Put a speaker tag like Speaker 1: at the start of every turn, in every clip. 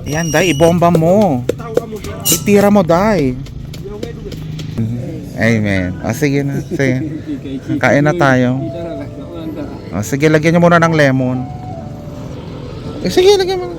Speaker 1: Yan, Day, ibomba mo. Itira mo, Day. Amen. O, sige na. Sige. Kain na tayo. O, sige, lagyan nyo muna ng lemon. Sige, lagyan mo.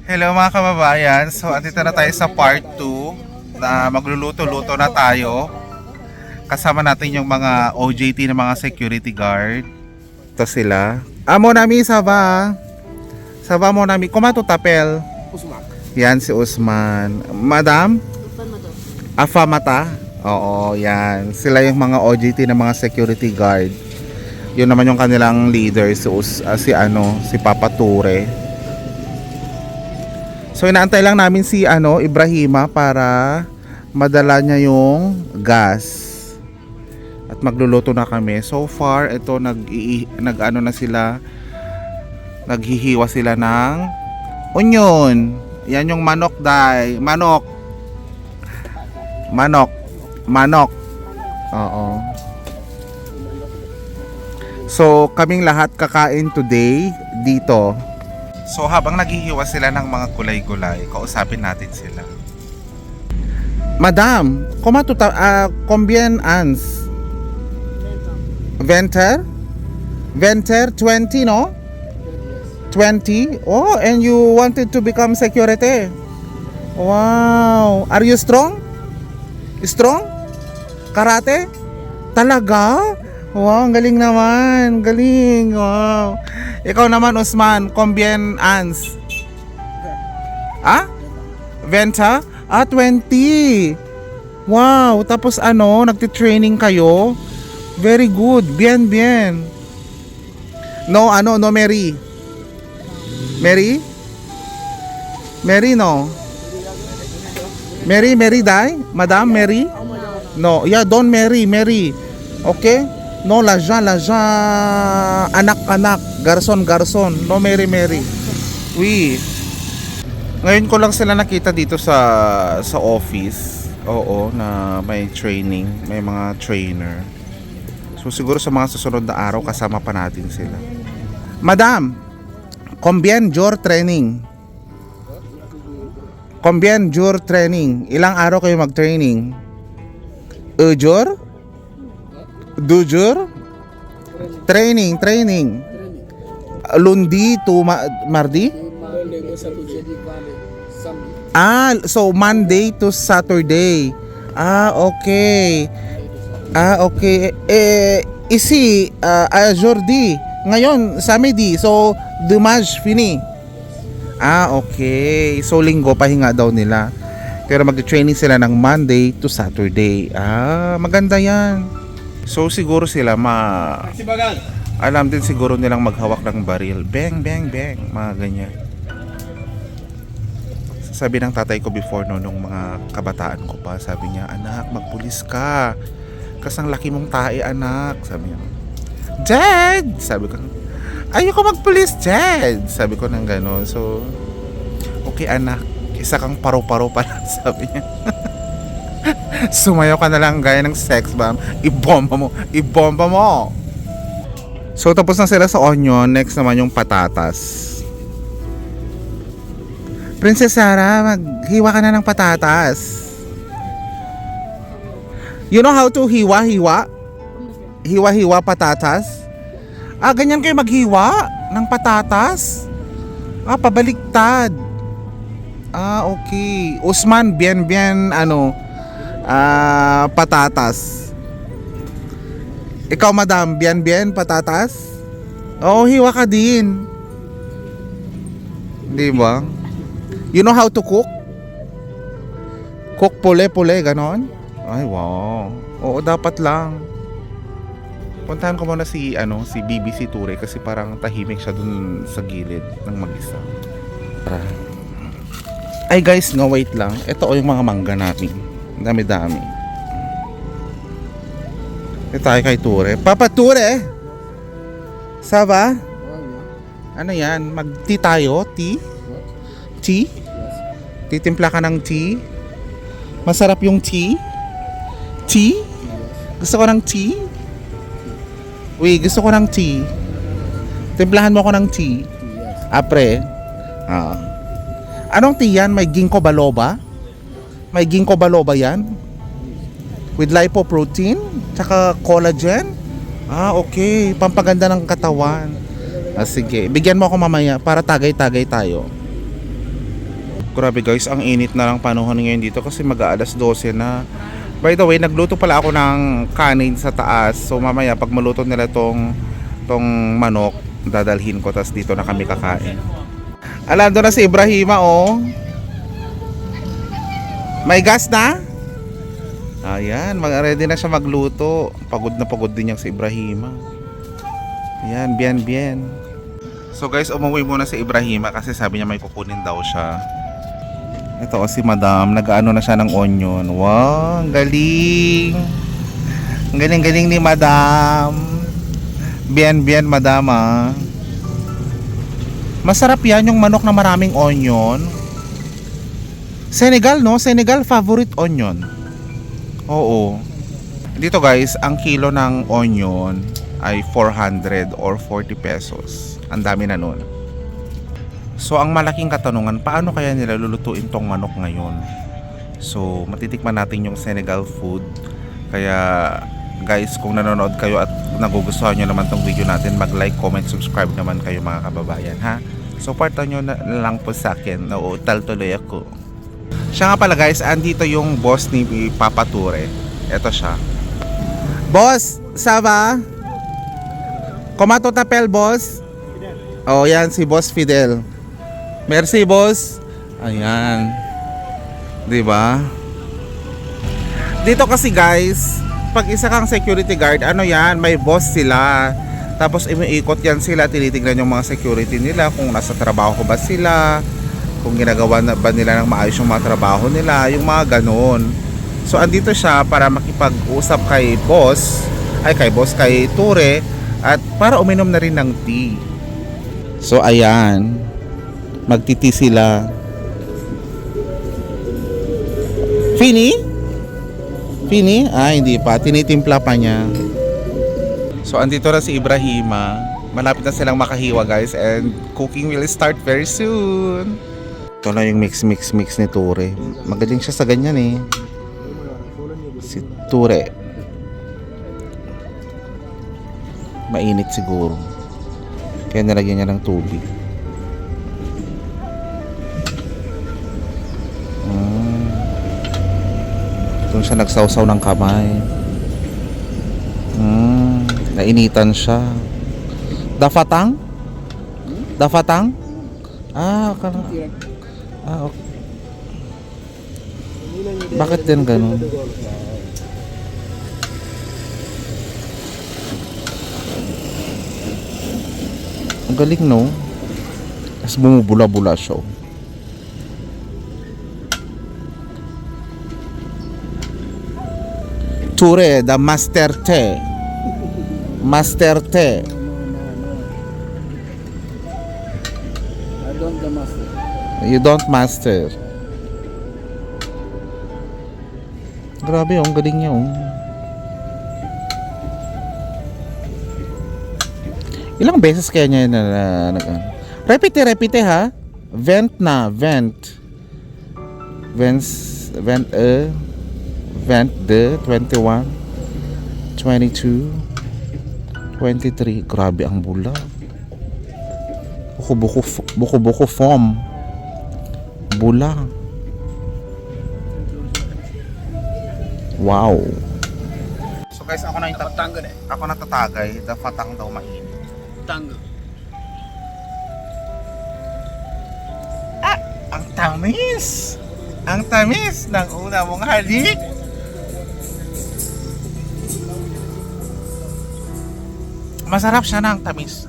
Speaker 1: Hello mga kababayan, so andito na tayo sa part 2 na magluluto-luto na tayo. Kasama natin yung mga OJT na mga security guard. Ito sila. Amo nami Saba. Saba mo nami kumato tapel.
Speaker 2: Usman.
Speaker 1: Yan si Usman. Madam? Afa mata? Oo, yan. Sila yung mga OJT na mga security guard. Yun naman yung kanilang leader si Papa Ture. So inaantay lang namin si Ibrahima para madala niya yung gas. At magluluto na kami. So far ito naghihiwa sila ng onion. Yan yung manok, Day. Manok. Oo. So kaming lahat kakain today dito. So habang naghihiwa sila ng mga gulay-gulay, kausapin natin sila. Madam, combien ans? Venter? Venter 20, no? 20? Oh, and you wanted to become security? Wow. Are you strong? Strong? Karate? Talaga? Wow, galing naman. Galing. Wow. Ikaw naman, Usman, combien ans? Ah? 20? 20. Wow, tapos nagti-training kayo? Very good. Bien. No, Mary. Mary? Mary, no? Mary, Day? Madam, Mary? No, yeah, don't Mary. Okay? No, l'argent, anak, garson, no, Mary. Oui. Ngayon ko lang sila nakita dito sa office. Oo, na may training, may mga trainer. So siguro sa mga susunod na araw kasama pa natin sila. Madam, combien jours training? Combien jours training? Ilang araw kayo mag-training? 1 jour? 2 jours? Training. Lundi to Mardi? So Monday to Saturday. Okay. Ici, aujourd'hui. Ngayon, samedi. So, dimanche, fini. Okay. So, linggo, pahinga daw nila. Pero mag-training sila ng Monday to Saturday. Maganda yan. So siguro sila alam din siguro nilang maghawak ng baril. Bang, mga ganyan. Sabi ng tatay ko before nung mga kabataan ko pa, sabi niya, anak, magpulis ka. Kasang laki mong tae, anak. Sabi niya, Dad! Sabi ko, ayoko magpulis, Dad! Sabi ko nang gano'n. So, okay anak, isa kang paro-paro pala, sabi niya. Sumayaw ka na lang gaya ng sex bomb. Ibomba mo. So tapos na sila sa onion. Next naman yung patatas. Princess Sarah, maghiwa ka na ng patatas. You know how to hiwa? Hiwa patatas? Ganyan kayo maghiwa ng patatas? Pabaliktad. Okay. Usman, bien, patatas. Ikaw, madam, bien, patatas? Oo, hiwa ka din. Di ba? You know how to cook? Cook pule, ganon? Ay, wow. Oo, dapat lang. Puntahan ko muna si BBC Ture kasi parang tahimik siya dun sa gilid ng mag-isa. Ay guys, wait lang. Ito yung mga mangga namin. Dami-dami. Ito tayo kay Ture. Papa Ture! Saba?
Speaker 2: Oh, yeah.
Speaker 1: Ano yan? Mag-tea tayo? Tea?
Speaker 2: What?
Speaker 1: Tea?
Speaker 2: Yes.
Speaker 1: Titimpla ka ng tea? Masarap yung tea? Tea?
Speaker 2: Yes.
Speaker 1: Gusto ko ng tea? Uy, gusto ko ng tea. Timplahan mo ko ng tea.
Speaker 2: Yes.
Speaker 1: Apre. Ah. Anong tea yan? May ginkgo biloba? May ginkgo biloba yan? With lipoprotein? Tsaka collagen? Ah, okay. Pampaganda ng katawan. Ah, sige. Bigyan mo ako mamaya para tagay-tagay tayo. Grabe guys, ang init na lang panahon ngayon dito kasi mag-aalas 12 na. By the way, nagluto pala ako ng kanin sa taas. So mamaya pag maluto nila tong manok, dadalhin ko, tas dito na kami kakain. Alando na si Ibrahima, oh. May gas na? Ayan, ready na siya magluto. Pagod na pagod din yung si Ibrahima. Ayan, bien. So guys, umuwi muna si Ibrahima kasi sabi niya may kukunin daw siya. Ito o si Madam, nag-ano na siya ng onion. Wow, ang galing. Ang galing ni Madam. Bien, Madam, ah. Masarap yan yung manok na maraming onion. Senegal, no? Senegal favorite onion. Oo. Dito guys, ang kilo ng onion ay 400 or 40 pesos. Ang dami na nun. So ang malaking katanungan, paano kaya nila lulutuin tong manok ngayon? So matitikman natin yung Senegal food. Kaya guys, kung nanonood kayo at nagugustuhan nyo naman tong video natin, mag-like, comment, subscribe naman kayo mga kababayan, ha? Supportan nyo na lang po sa akin. Nauutal tuloy ako. Siya nga pala guys, andito yung boss ni Papa Ture. Ito siya. Boss, saba? Komato tapel, boss? Oh, yan si Boss Fidel. Merci, boss. Ayan. 'Di ba? Dito kasi guys, pag isa kang security guard, ano yan, may boss sila. Tapos umiikot yan sila, tinitignan yung mga security nila, kung nasa trabaho ba sila, kung ginagawa na ba nila ng maayos yung mga trabaho nila, yung mga ganun. So andito siya para makipag-usap kay Ture, at para uminom na rin ng tea. So ayan, magtiti sila. Fini? Ah, hindi pa. Tinitimpla pa niya. So, andito na si Ibrahima. Malapit na silang makahiwa, guys. And cooking will start very soon. Ito na yung mix ni Ture. Magaling siya sa ganyan eh. Si Ture. Mainit siguro. Kaya nilagyan niya ng tubig. Doon siya nagsawsaw ng kamay. Nainitan siya. Dafatang? Ah, okay. Bakit din ganun? Ang galing, no? Tapos bumubula-bula siya. Ture, the master tea. Master tea.
Speaker 2: No. I don't the master.
Speaker 1: You don't master. Grabe, ang galing niya, oh. Ilang beses kaya niya repite ha? Vent 21, 22, 23. Grabe ang bula. Buko foam. Bula. Wow. So guys, ako na yung ako natatagay. Dafatang daw mainit.
Speaker 2: Tango.
Speaker 1: Ah, ang tamis. Ang tamis ng una mong halik. Masarap siya ng tamis.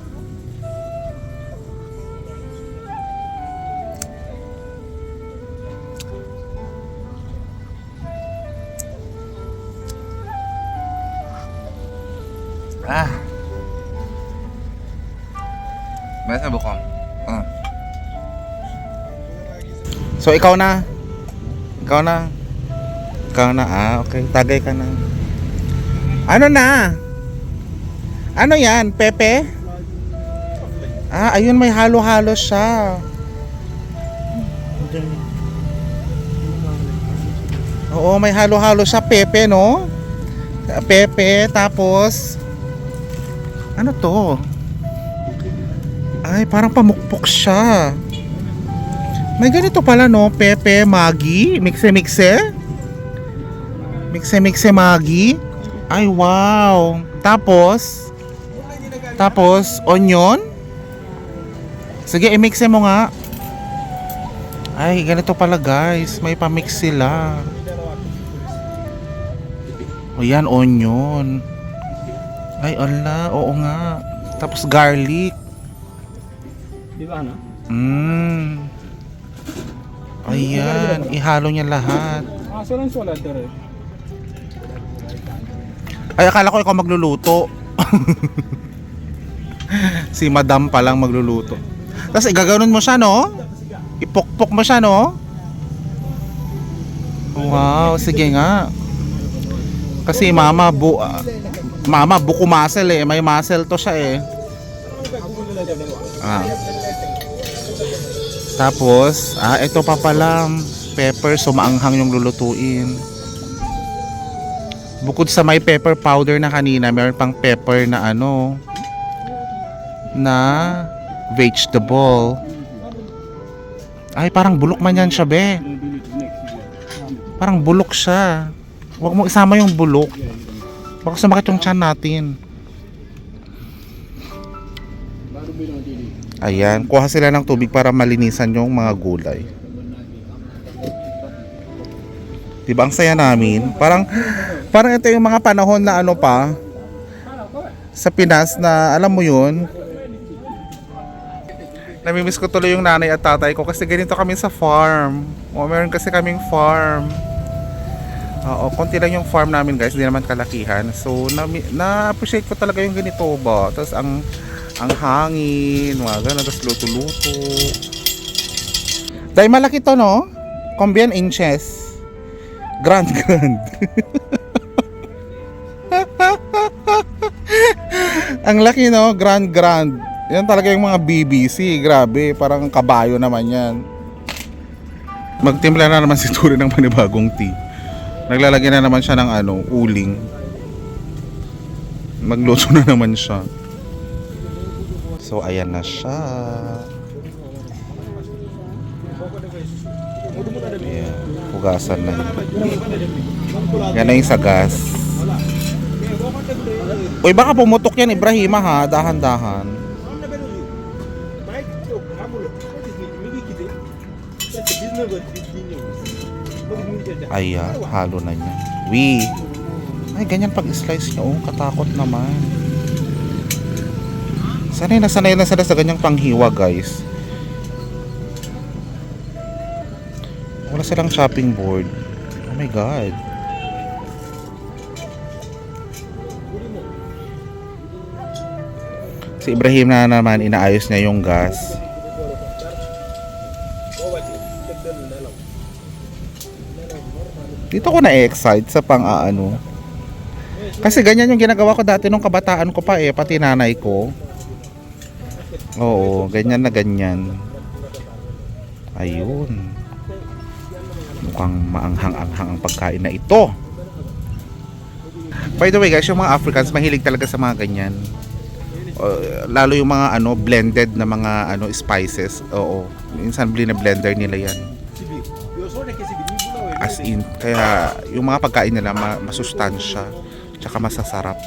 Speaker 1: Ah. Basta bukong. So, ikaw na. Ikaw na. Ikaw na. Okay. Tagay ka na. Ano na? Ano yan? Pepe? Ayun, may halo-halo siya. Oo, may halo-halo siya. Pepe, no? Pepe, tapos ano to? Ay, parang pamukpok siya. May ganito pala, no? Pepe, Maggi, mixe-mixe. Mixe-mixe Maggi. Ay, wow. Tapos onion. Sige, i-mixe mo nga. Ay, ganito pala, guys. May pa-mix sila. O yan, onion. Ay, ala, oo nga. Tapos garlic.
Speaker 2: Di ba ano?
Speaker 1: Ayan, ihalo niya lahat.
Speaker 2: Solan sola dere.
Speaker 1: Ay, akala ko ikaw magluluto. Si madam pa lang magluluto. Tapos igaganon mo siya, no? Ipokpok mo siya, no? Wow, sige nga. Kasi mama buko muscle eh. May muscle to siya eh. Tapos, ito pa pala pepper, so maanghang yung lulutuin. Bukod sa may pepper powder na kanina, meron pang pepper na na vegetable. Ay, parang bulok man yan siya, be. Parang bulok siya. Huwag mo isama yung bulok. Baka sumakit yung tiyan natin. Ayan, kuha sila ng tubig para malinisan yung mga gulay. Diba ang saya namin? Parang ito yung mga panahon na sa Pinas na alam mo yun. Namimiss ko tuloy yung nanay at tatay ko kasi ganito kami sa farm. Meron kasi kaming farm. Konti lang yung farm namin, guys, hindi naman kalakihan. So na-appreciate ko talaga yung ganito ba. Tapos ang hangin, mga ganun, tapos luto-luto. Dahil malaki to, no? Combien inches? Grand. Ang laki, no? Grand. Yan talaga yung mga BBC. Grabe, parang kabayo naman yan. Magtimpla na naman si Turi ng panibagong tea. Naglalagay na naman siya ng uling. Magluto na naman siya. So, ayan na siya. Ayan, hugasan na yun. Yan na yung sa gas. Uy, baka pumutok yan, Ibrahima, ha? Dahan-dahan. Ayan, halo na niya. Ay, ganyan pag slice niya. Katakot naman. Nasanay na sila sa ganyang panghiwa, guys. Wala silang chopping board. Oh my God. Si Ibrahim na naman, inaayos niya yung gas. Dito ko na-excite sa pang-aano. Kasi ganyan yung ginagawa ko dati nung kabataan ko pa pati nanay ko. Oo, ganyan na ganyan. Ayun. Mukhang maanghang-anghang ang pagkain na ito. By the way, guys, yung mga Africans mahilig talaga sa mga ganyan. Lalo yung mga blended na mga spices. Oo. Minsan blender nila yan. As in, kaya yung mga pagkain nila masustansya tsaka masasarap.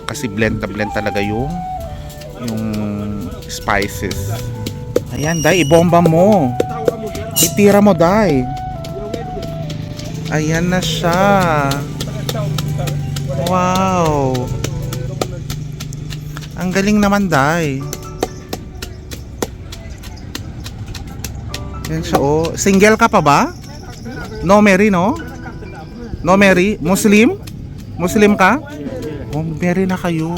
Speaker 1: Kasi blend na blend talaga yung spices. Ayan, Day, ibomba mo. Itira mo, Day. Ayan na siya. Wow. Ang galing naman, Day. Yan siya, Single ka pa ba? No Mary, no? No Mary? Muslim? Muslim ka? Mary na kayo.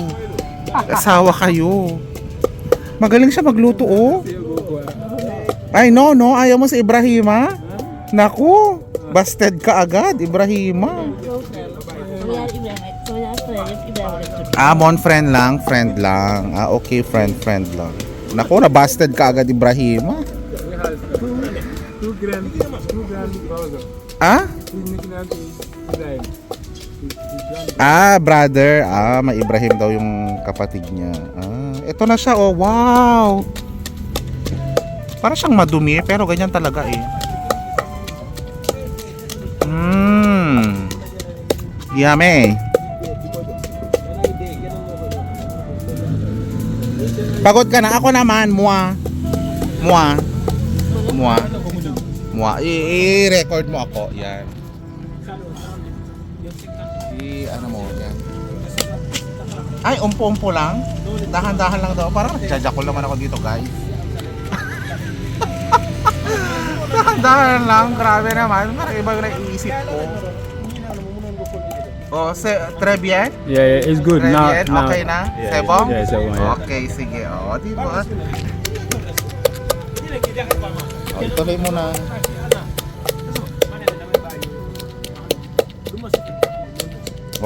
Speaker 1: Asawa kayo. Magaling siya magluto, oh. Ay, no, ayaw mo si Ibrahima? Naku, busted ka agad, Ibrahima. Mon friend lang. Okay, friend lang. Naku, na-busted ka agad, Ibrahima.
Speaker 2: Two grand brother. His nickname is Ibrahim.
Speaker 1: Brother. May Ibrahim daw yung kapatid niya. Ito na siya, oh. Wow. Para siyang madumi, pero ganyan talaga eh. Yummy. Pagod ka na? Ako naman, Mua. I-record mo ako. Yan. Ano mo, yan. Ay, umpo lang. Dahan-dahan lang daw. Parang nagjajakol naman ako dito, guys. Dahan-dahan lang. Grabe naman. Parang iba yung naiisip ko. Très bien?
Speaker 2: Yeah, it's good.
Speaker 1: Très
Speaker 2: Now,
Speaker 1: bien? Okay na?
Speaker 2: Yeah,
Speaker 1: Sebo?
Speaker 2: yeah, Sebo, yeah.
Speaker 1: Okay, sige. Diba? Ituloy mo na.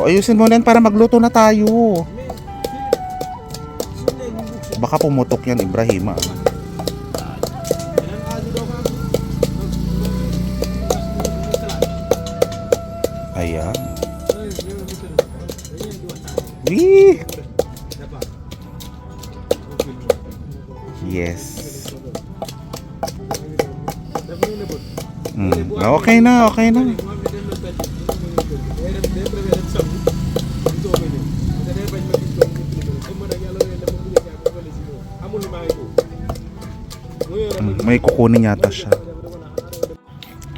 Speaker 1: Ayusin mo na yan para magluto na tayo. Baka pumutok yan, Ibrahima. Ayan. Wee! Yes. Okay na. May kukunin yata siya.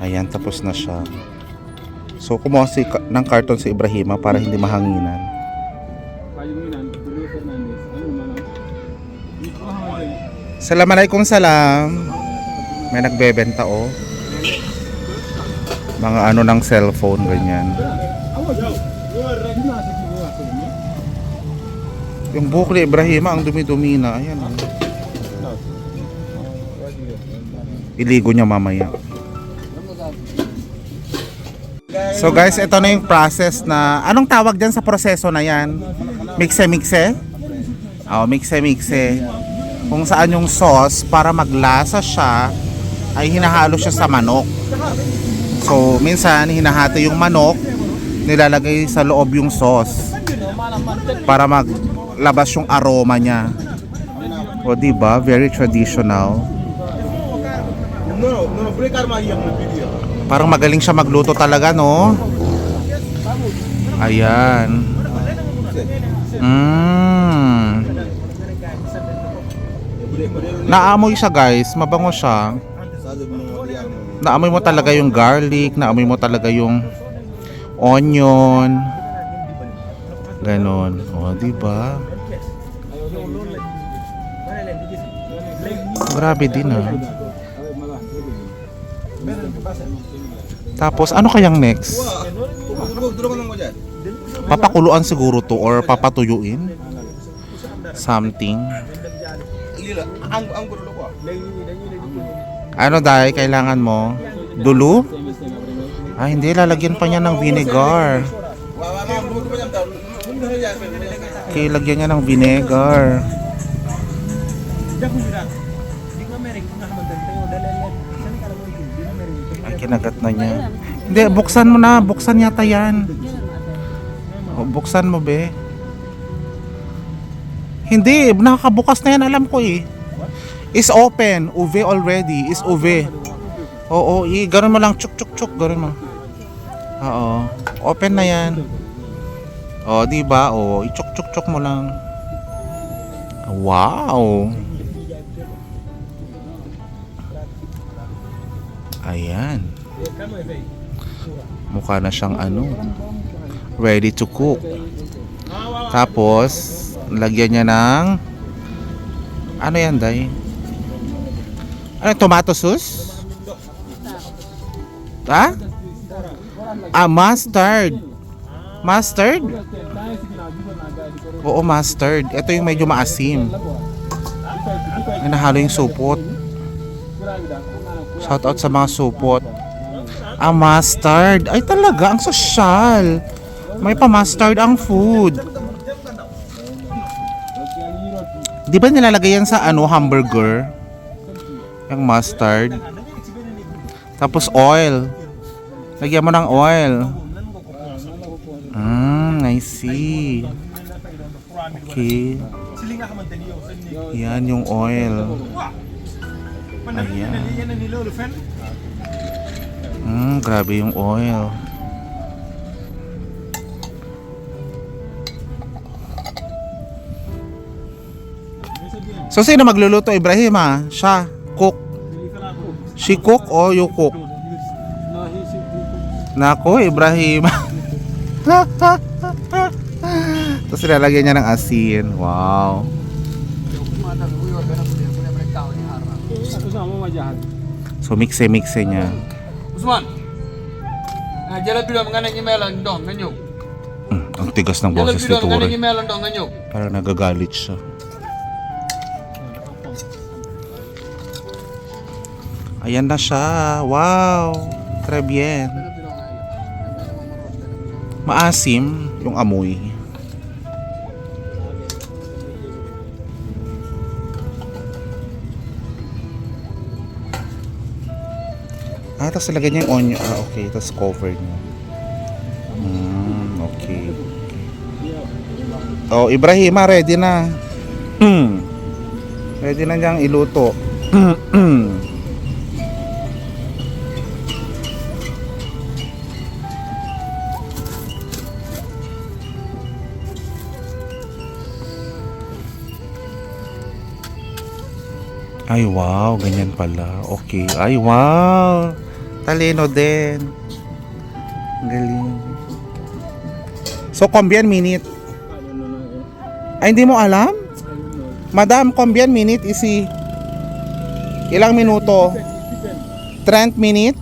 Speaker 1: Ayan, tapos na siya. So, kumuha ng karton si Ibrahima para hindi mahanginan. Assalamualaikum salam. May nagbebenta, oh. Mga ano ng cellphone, ganyan. Yung buhok ni Ibrahima, ang dumi-dumi na. Ayan, oh. Iligo niya mamaya. So guys, ito na yung process na... Anong tawag dyan sa proseso na yan? Mixe-mixe? Mixe-mixe. Kung saan yung sauce, para maglasa siya, ay hinahalo siya sa manok. So, minsan, hinahati yung manok, nilalagay sa loob yung sauce para maglabas yung aroma niya. O, diba? Very traditional. Parang magaling siya magluto talaga, no? Ayan. Naamoy siya, guys. Mabango siya. Naamoy mo talaga yung garlic, naamoy mo talaga yung onion. Ganon. O, diba? Grabe din, Tapos, ano kayang next? Papakuluan siguro to or papatuyuin? Something. Ano dahil kailangan mo? Dulo? Hindi, lalagyan pa niya ng vinegar. Okay, lagyan niya ng vinegar. Ay, kinagat na niya. Hindi, buksan mo na. Buksan yata yan. Buksan mo, be. Hindi, nakakabukas na yan, alam ko eh. Is open. Uve already. Is uve. Oo, gano'n mo lang. Chuk, chuk, chuk. Gano'n mo. Oo. Open na yan. Diba? I-chuk, chuk, chuk mo lang. Wow. Ayan. Mukha na siyang ready to cook. Tapos, lagyan niya ng ano yan, Day? Tomato sauce? Ha? Mustard. Mustard? Oo, mustard. Ito yung medyo maasim. Ay, nahalo yung supot. Shout out sa mga supot. Ah, mustard. Ay talaga, ang sosyal. May pa-mustard ang food. Di ba nilalagay yan sa ano, hamburger? Yung mustard. Tapos oil. Lagyan mo ng oil. I see. Okay. Yan yung oil. Ayan. Grabe yung oil. So sino magluluto, Ibrahim ha? Siya, cook. She cook or you cook? Nako, Ibrahim. Tapos nilalagyan niya ng asin. Wow. So mixe-mixe niya.
Speaker 2: Usman. Jalan bilang mengenai email dong nganyuk.
Speaker 1: Ang tigas ng
Speaker 2: Jalan
Speaker 1: boses ni
Speaker 2: bilang mengenai
Speaker 1: Ture.
Speaker 2: email dong nganyuk.
Speaker 1: Parang nagagalit siya. Ayan na siya. Wow. Très bien. Maasim yung amoy. Tapos lagyan niya yung onion. Okay. Tapos cover niya. Okay. Oh, Ibrahim, ready na. Ready na niyang iluto. Ay, wow. Ganyan pala. Okay. Ay, wow. Talino din. Ang galing. So, combien minute? Ay, hindi mo alam? Madam, combien minute isi? Ilang minuto? 30 minute?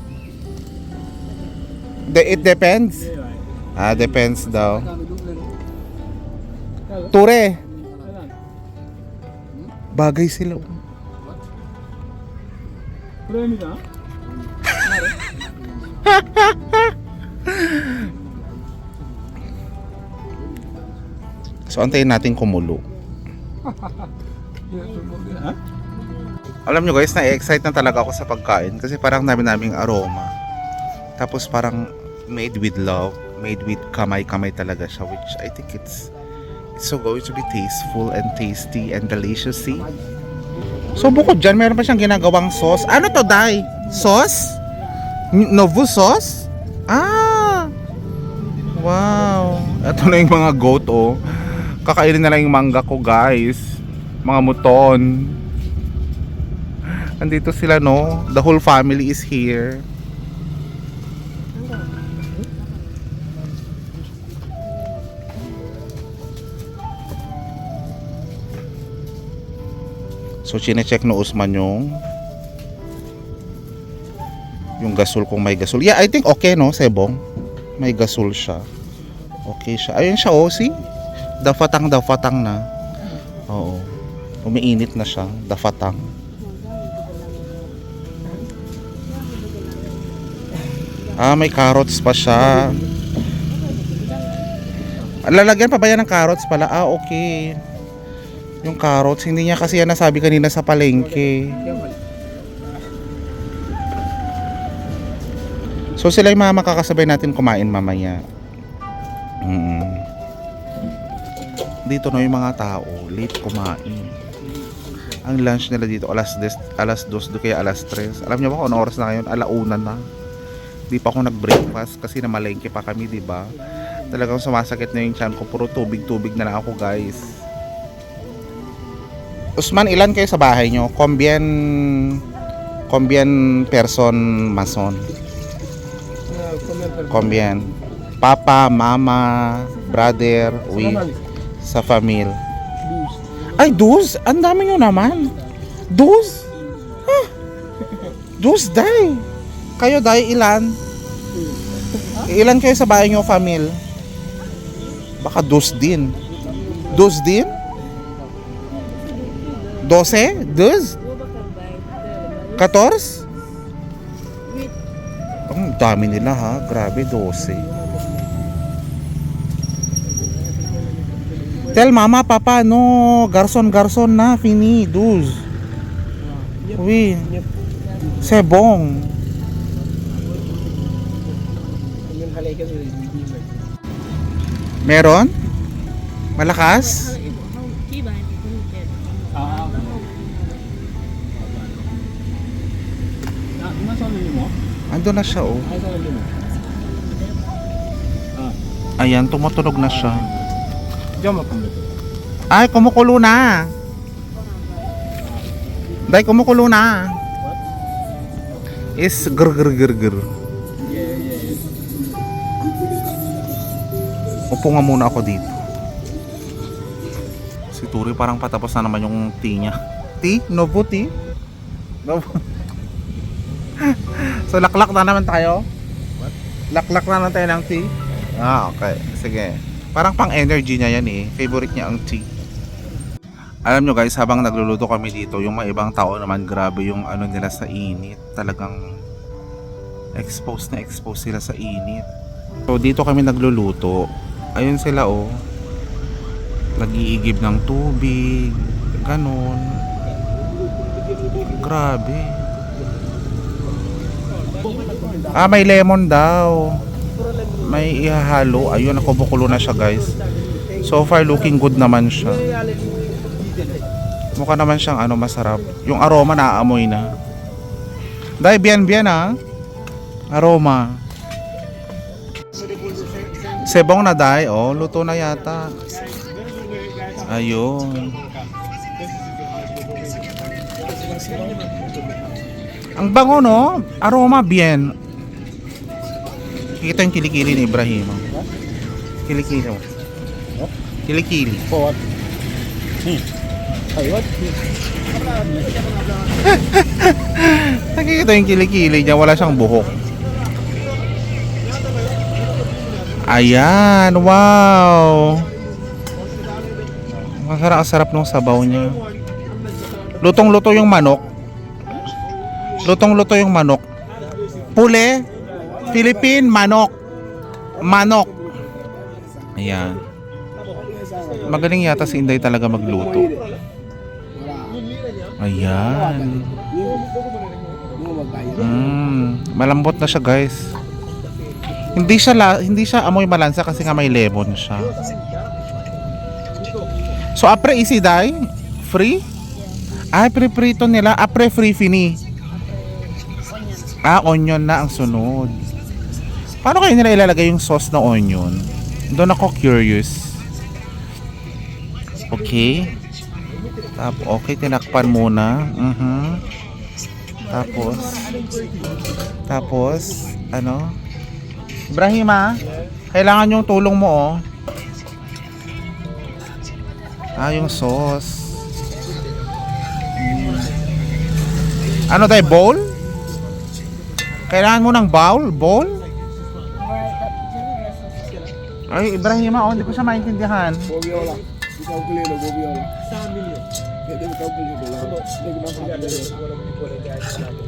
Speaker 1: It depends? Depends daw. Ture. Bagay sila. So antayin natin kumulo. Alam nyo guys, na-excite na talaga ako sa pagkain kasi parang naming aroma. Tapos parang made with love, made with kamay-kamay talaga siya, which I think it's so going to be tasteful and tasty and delicious. See? So bukod dyan, meron pa siyang ginagawang sauce. Ano to, Day? Sauce? Novu sauce? Wow. Ito na yung mga goat, oh. Kakainin na lang yung mangga ko, guys. Mga muton. Andito sila, no? The whole family is here. So, chine-check no Usman yung gasol kung may gasol. Yeah, I think okay, no, Sebong? May gasol siya. Okay siya. Ayun siya, oh, see? Dafatang na. Oo. Umiinit na siya. Dafatang. May carrots pa siya. Lalagyan pa ba yan ng carrots pala? Okay. Yung carrots, hindi niya kasi yan nasabi kanina sa palengke. So sila yung mga makakasabay natin kumain mamaya. Dito na yung mga tao, late kumain. Ang lunch nila dito alas 2 kaya alas 3. Alam niyo ba kung ano oras na ngayon? 1:00 na. Di pa ako nag-breakfast kasi namalengke pa kami, di ba? Talagang sumasakit na yung tiyan ko, puro tubig na lang ako, guys. Usman, ilan kayo sa bahay nyo? Combien person mason? Combien? Papa, mama, brother, sa family. Ay, 12? Ang dami nyo naman. 12? 12, Day. Kayo, Day, ilan? Ilan kayo sa bahay nyo, family? Baka 12 din. 12 din? 12 12? 12? 14? Ang dami nila ha. Grabe, 12. Tell mama, papa, no. Garson na. Fini. 12. Oui. C'est bon. Meron? Malakas? Ando na siya oh. Ayan, tumutunog na siya. Ay, kumukulo na. Day, kumukulo na. Is gur. Upo nga muna ako dito. Si Turi parang patapos na naman yung tea niya. Tea? Novo tea? Novo. So laklak na naman tayo? What? Laklak na naman tayo ng tea? Ah, okay. Sige. Parang pang energy niya yan eh. Favorite niya ang tea. Alam nyo guys, habang nagluluto kami dito, yung mga ibang tao naman, grabe yung ano nila sa init. Talagang exposed sila sa init. So dito kami nagluluto. Ayun sila oh. Nag-iigib ng tubig. Ganon. Grabe. Ah, may lemon daw. May ihahalo. Ayun, nakumukulo na siya guys. So far looking good naman siya. Mukha naman siyang ano, masarap. Yung aroma naaamoy na. Dahil bien ah. Aroma. Sebong na dahil. Oh, luto na yata. Ayun. Ang bango no? Aroma bien. Kita yung kilikili ni Ibrahim. Kilikili mo. Kilikili.
Speaker 3: What? Ay, what?
Speaker 1: Nakikita yung kilikili niya. Wala siyang buhok. Ayan. Wow. Masarap nung sabaw niya. Lutong-luto yung manok. Lutong-luto yung manok. Pule. Philippine manok. Manok. Ayan. Magaling yata si Inday talaga magluto. Ayan. Malambot na siya guys. Hindi siya amoy malansa kasi nga may lemon siya. So apre easy day? Free? Ay, pre-prito nila. Apre free fini. Ah, onion na ang sunod. Paano kayo nila ilalagay yung sauce na onion? Doon ako curious. Okay. Okay, tinakpan muna. Tapos, ano? Ibrahima, kailangan yung tulong mo oh. Ah, yung sauce. Ano tayo, bowl? Kailangan mo ng bowl? Ay, Ibrahima, oh, hindi ko siya maintindihan.
Speaker 3: Bobiola. Ikaw kulilo, Bobiola.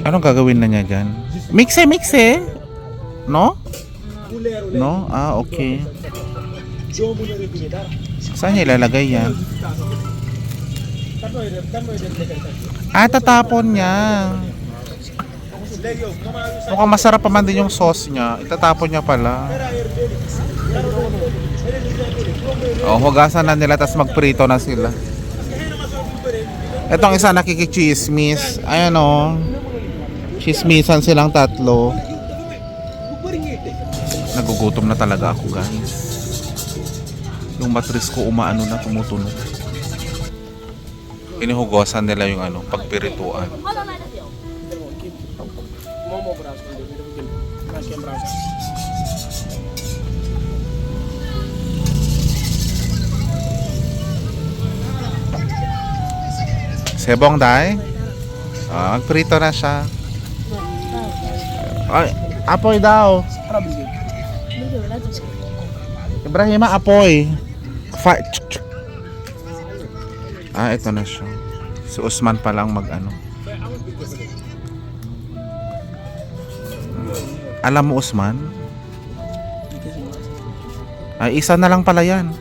Speaker 1: Anong gagawin na niya dyan? Mixe. No? No? Ah, okay. Saan niya ilalagay yan? Ah, tatapon niya. Mukhang masarap pa man din yung sauce niya. Itatapon niya pala. Oh, hugasan na nila tapos magprito na sila. Etong isa nakikichismis. Ayan oh. Chismisan silang tatlo. Nagugutom na talaga ako guys. Yung matris ko umaano na, tumutunog. Inihugasan nila yung ano, pagpirituan. Sebong day. Ah, magprito na siya. Ay, apoy daw. Ibrahima, apoy. Ah, ito na siya. Si Usman pa lang mag-ano. Alam mo, Usman? Ay, isa na lang pala yan.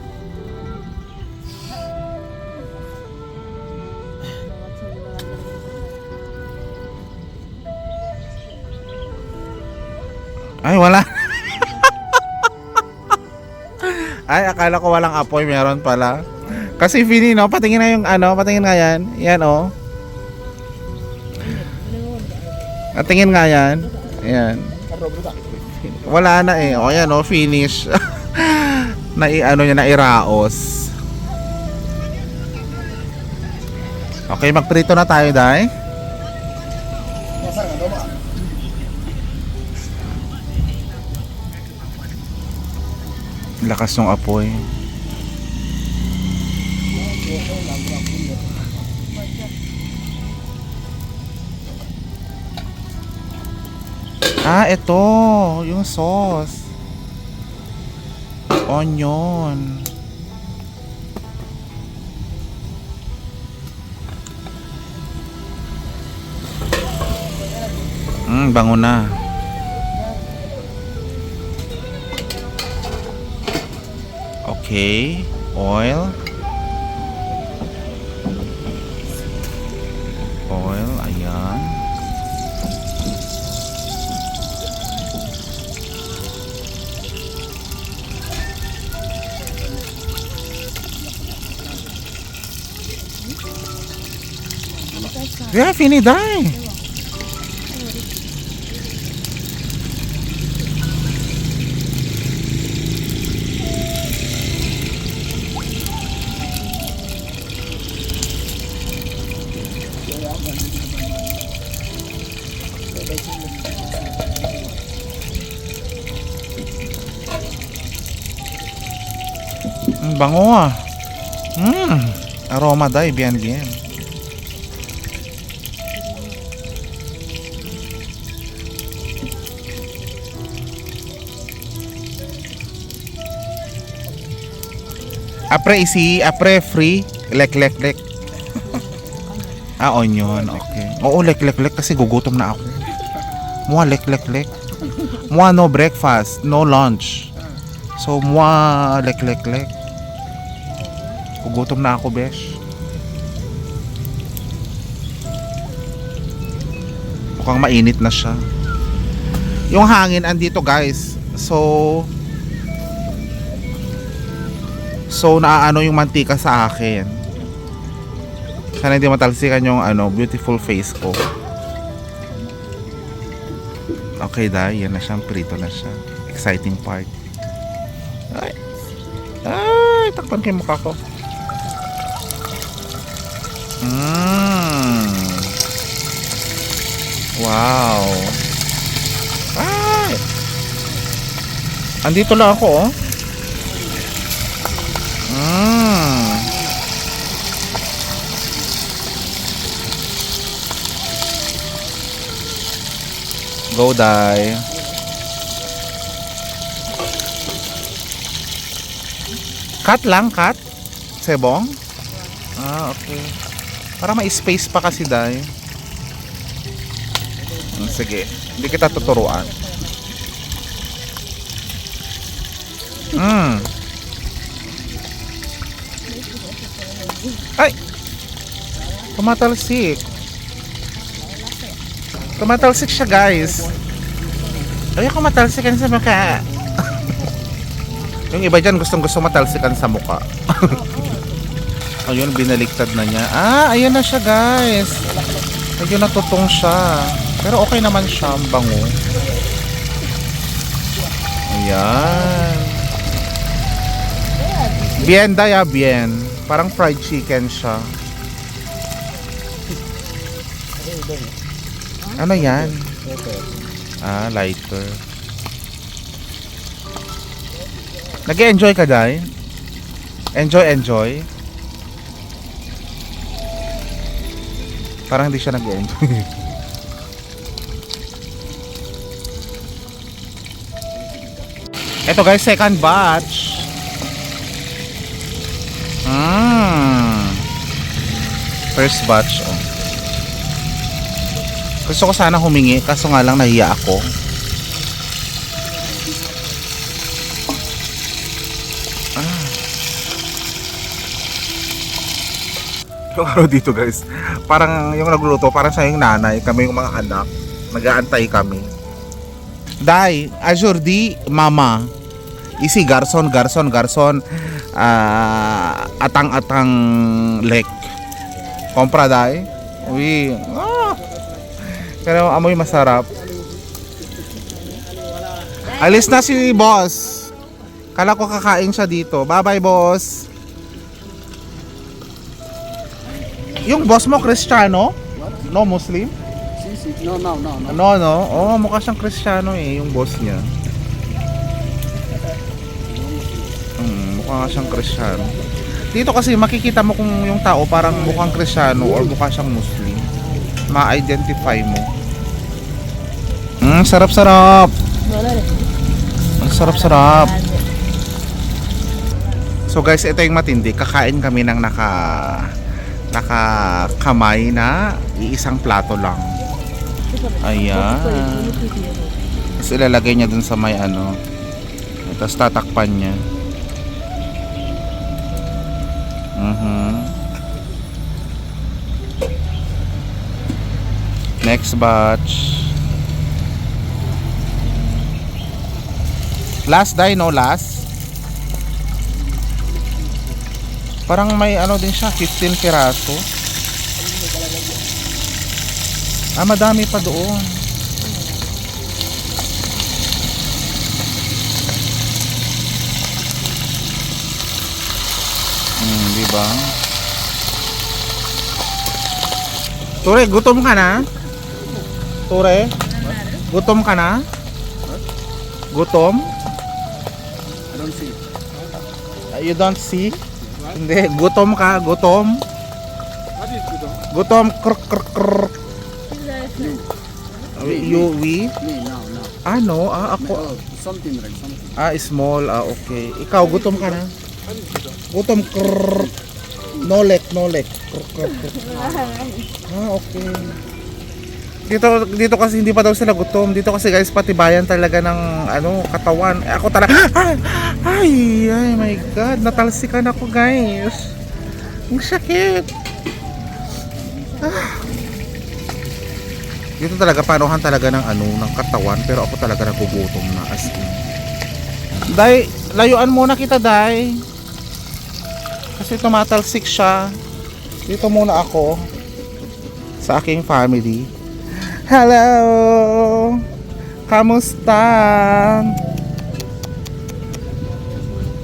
Speaker 1: Ay, wala. Ay, akala ko walang apoy. Meron pala. Kasi Fini, no? Patingin na yung ano. Patingin nga yan. Yan, oh. Patingin nga yan. Ayan. Wala na eh. O, yan, oh. Finish. Ano niya, nairaos. Okay, magprito na tayo, Day. Lakas ng apoy. Ah, ito. Yung sauce. Onion. Bango na. Okay, oil. Oil, ayan. Yeah, Fini, die. Bango ah. Aroma dai, bien bien. Apre free, lek. Ah, onion, okay. Oo, lek kasi gugutom na ako. Mua lek. Mua no breakfast, no lunch. So mua lek. Gugutom na ako, besh. Mukhang mainit na siya. Yung hangin andito, guys. So naaano yung mantika sa akin. Sana hindi matalsikan yung beautiful face ko. Okay, dahil yan na siya, prito na siya. Exciting part. Ay, takpan kayo mukha ko. Wow. Ay. Andito lang ako, oh. Go, die. Cut lang, cut. Sebong? Ah, okay. Para may space pa kasi, die. Sige, hindi kita tuturuan. Ay! Tumatalsik. Tumatalsik siya, guys. Ayoko matalsikan sa mukha. Yung iba dyan gustong matalsikan sa mukha. Ayun, binaliktad na niya. Ah, ayun na siya, guys. Ayun, natutong siya. Pero okay naman siya, ang bango. Ayan. Bien, daya, bien. Parang fried chicken siya. Ano yan? Ah, lighter. Nag-enjoy ka, Day? Enjoy. Parang hindi siya nag-enjoy. Ito, guys, second batch. First batch, oh. Gusto ko sana humingi, kaso nga lang nahiya ako. Yung araw dito guys, parang yung nagluluto, parang siya yung nanay, kami yung mga anak, nag-aantay kami. Day, ajurdi, mama. Isi garson, atang-atang lek. Kompra day. Uy, pero amoy masarap. Alis na si boss. Kala ko kakain siya dito. Bye-bye boss. Yung boss mo, Kristiyano? No, Muslim?
Speaker 3: No.
Speaker 1: No. Oh, mukha siyang Kristiyano eh, yung boss niya. Mukha siyang Kristiyano. Dito kasi makikita mo kung yung tao parang mukhang Kristiyano or mukha siyang Muslim. Ma-identify mo. Sarap-sarap. Sarap-sarap. So guys, ito yung matindi. Kakain kami ng nakakamay na iisang plato lang. Ayan. Tapos ilalagay niya dun sa may ano. Tapos tatakpan niya. Next batch. Last day, no? Last. Parang may ano din siya, 15 piraso. Madami pa doon. Diba? Ture, gutom ka na? Ture, gutom ka na? Gutom?
Speaker 3: I don't see.
Speaker 1: You don't see? Hindi, gutom ka, gutom.
Speaker 3: What is good?
Speaker 1: Gutom, krk krk krk. We?
Speaker 3: No.
Speaker 1: Ano? Ako.
Speaker 3: Oh, something like something.
Speaker 1: Small. Okay. Ikaw, gutom ka na? Gutom, krk. No leg. Krk krk krk. Okay. Dito kasi hindi pa daw sila gutom. Dito kasi guys, patibayan talaga ng katawan. Ako talaga. Ay my god, natalsikan ako guys. Ang sakit. Dito talaga panuhan talaga ng ng katawan, pero ako talaga nagugutom na as in. Day, layuan muna kita, Day. Kasi tumatalsik siya. Dito muna ako sa aking family. Hello! Kamusta?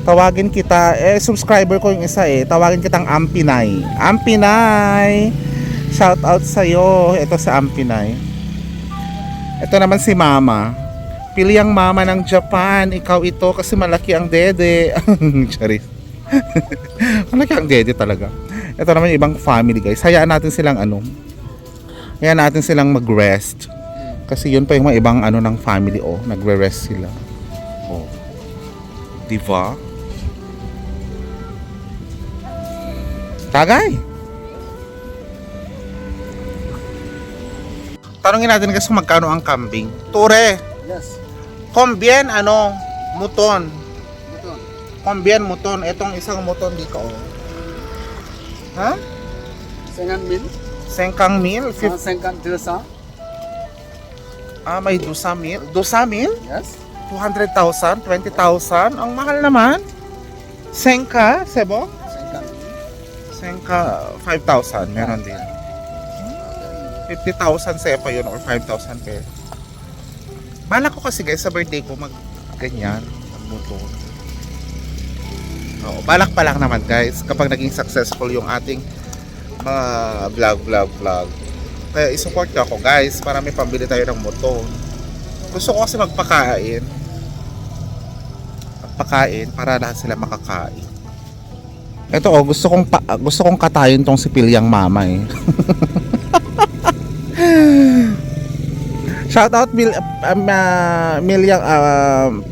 Speaker 1: Tawagin kita, subscriber ko yung isa tawagin kitang Ampinay. Ampinay! Shout out sa'yo. Ito sa Ampinay. Ito naman si Mama. Piliang Mama ng Japan. Ikaw ito kasi malaki ang dede. Charis. Malaki ang dede talaga. Ito naman yung ibang family guys. Hayaan natin silang Hayaan natin silang mag-rest. Kasi yun pa yung mga ibang ng family nagre-rest sila. Diba? Tagay! Tanungin natin kasi magkano ang kambing. Ture,
Speaker 3: Yes.
Speaker 1: combien muton?
Speaker 3: Betul.
Speaker 1: Combien muton? Etong isang muton dito Ha?
Speaker 3: 50,000.
Speaker 1: 5,000?
Speaker 3: हाँ 5200.
Speaker 1: May 2,000? 2,000?
Speaker 3: Yes.
Speaker 1: 200,000? 20,000? Ang mahal naman. 5 sebo? 5 5,000 meron din. 50,000 sepa yun or 5,000 pesos. Balak ko kasi guys sa birthday ko ganyan, magmotor. Balak pa lang naman guys kapag naging successful yung ating vlog. Kaya isupport nyo ako guys para may pambili tayo ng motor. Gusto ko kasi magpakain para lahat sila makakain. Ito gusto kong katayin tong si Piliang Mama Shout out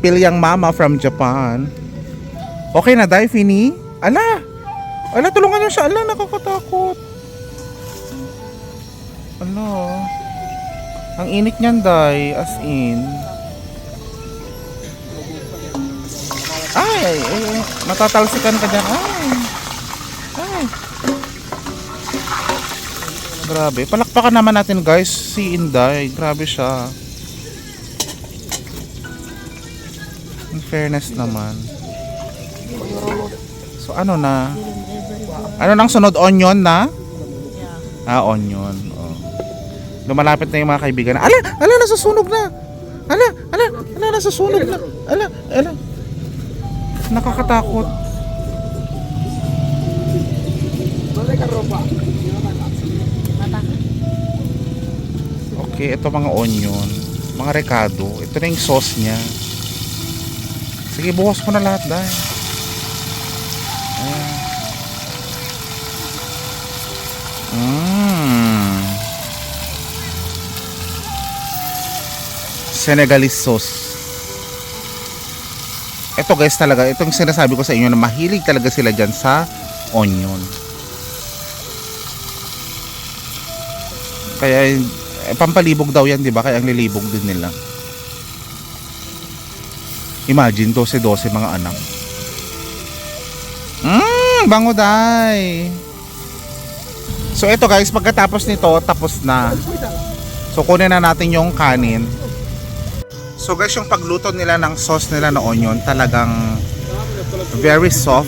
Speaker 1: Piliang Mama from Japan. Okay na, Day, Fini? Ala, tulungan niyo siya. Ala, nakakatakot. Ano? Ang init niyan, day. As in. Ay, matatalsikan ka dyan. Ay. Grabe. Palakpakan naman natin, guys. Si Inday. Grabe siya. In fairness naman. So, ano na? Ano nang sunod? Onion na? Onion. Oh. Lumalapit na yung mga kaibigan. Ala, nasusunog na. Ala, nasusunog na. Ala. Nakakatakot. Okay, ito mga onion, mga rekado. Ito na yung sauce niya. Sige, buhos mo na lahat dahil. Senegalese sauce. Ito guys talaga, itong sinasabi ko sa inyo na mahilig talaga sila dyan sa onion. Kaya pampalibog daw yan, di ba? Kaya ang lilibog din nila. Imagine, 12 mga anak. Bango day. So ito guys, pagkatapos nito, tapos na. So kunin na natin yung kanin. So guys, yung pagluto nila ng sauce nila na onion, talagang very soft.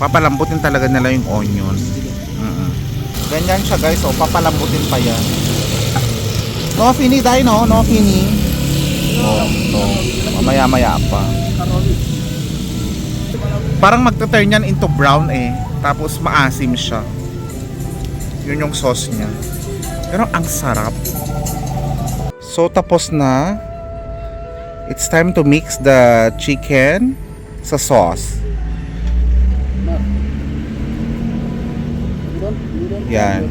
Speaker 1: Papalambutin talaga nila yung onion. Ganyan siya guys, papalambutin pa yan. No fini tayo, no fini. No. Maya pa. Parang magta-turn yan into brown tapos maasim siya. Yun yung sauce niya. Pero ang sarap. So tapos na. It's time to mix the chicken sa sauce. Yan.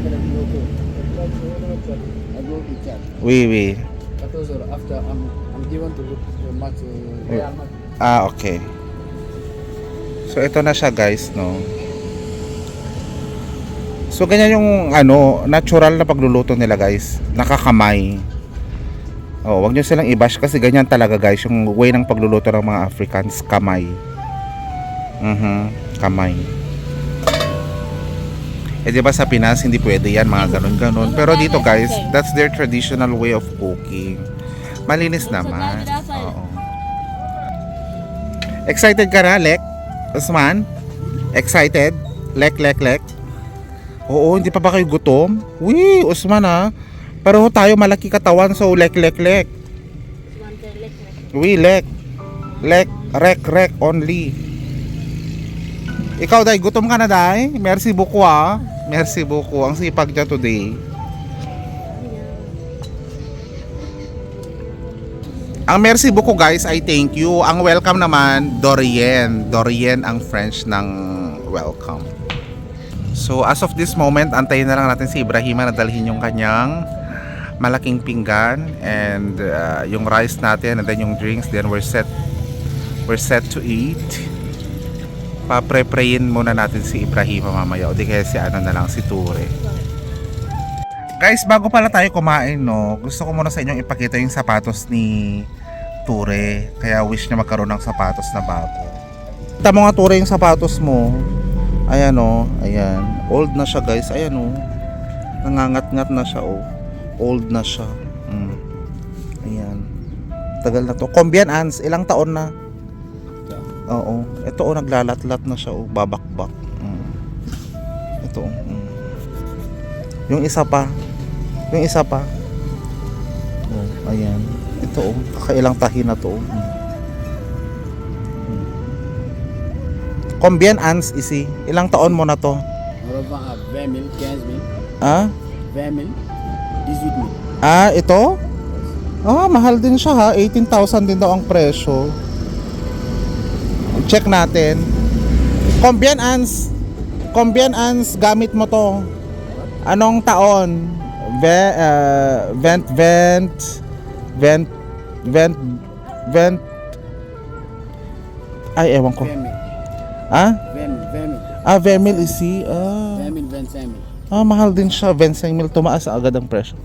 Speaker 1: Oui.
Speaker 3: After I'm given to look much.
Speaker 1: Okay. So ito na siya guys, no. So ganyan yung natural na pagluluto nila guys. Nakakamay. Wag niyo silang i-bash kasi ganyan talaga guys yung way ng pagluluto ng mga Africans, kamay. Kamay. Di ba sa Pinas hindi pwede yan, mga ganun. Pero dito guys, that's their traditional way of cooking. Malinis naman. Oo. Excited ka na, Lek? Usman? Excited? Lek. Oo, hindi pa ba kayo gutom? Uy, Usman ha. Pareho tayo malaki katawan, so lek. Uy, lek. Rek only. Ikaw, day, gutom ka na, day? Merci beaucoup, ah. Merci beaucoup. Ang sipag niya today. Ang merci beaucoup, guys, I thank you. Ang welcome naman, Dorian. Dorian ang French ng welcome. So, as of this moment, antayin na lang natin si Ibrahima na dalhin yung kanyang malaking pinggan and yung rice natin and then yung drinks. Then we're set to eat. Pa-pre-prayin muna natin si Ibrahima mamaya o di kaya si na lang, si Ture. Guys, bago pala tayo kumain, no, gusto ko muna sa inyong ipakita yung sapatos ni Ture. Kaya wish niya magkaroon ng sapatos na bago. Kita mo nga, Ture, yung sapatos mo. Ayan, ayan. Old na siya, guys. Ayan, nangangat-ngat na siya, Old na siya. Ayan. Tagal na to. Combien ans? Ilang taon na? Oo. Ito, naglalat-lat na siya, babakbak. Ito, Yung isa pa. Ayan. Ito, kakailang tahi na to. Combien ans isi? Ilang taon mo na to?
Speaker 3: 20,000, 15,000.
Speaker 1: Ah?
Speaker 3: 20,000, 18,000.
Speaker 1: Ah, ito? Mahal din siya ha. 18,000 din daw ang presyo. Check natin. Combien ans gamit mo to? Anong taon? Vent. Ay, ewan ko.
Speaker 3: 20,000.
Speaker 1: Ah?
Speaker 3: 20,000.
Speaker 1: 20,000 isi.
Speaker 3: 20,000, 25,000.
Speaker 1: Mahal din siya. 25,000 tumaas agad ang presyo.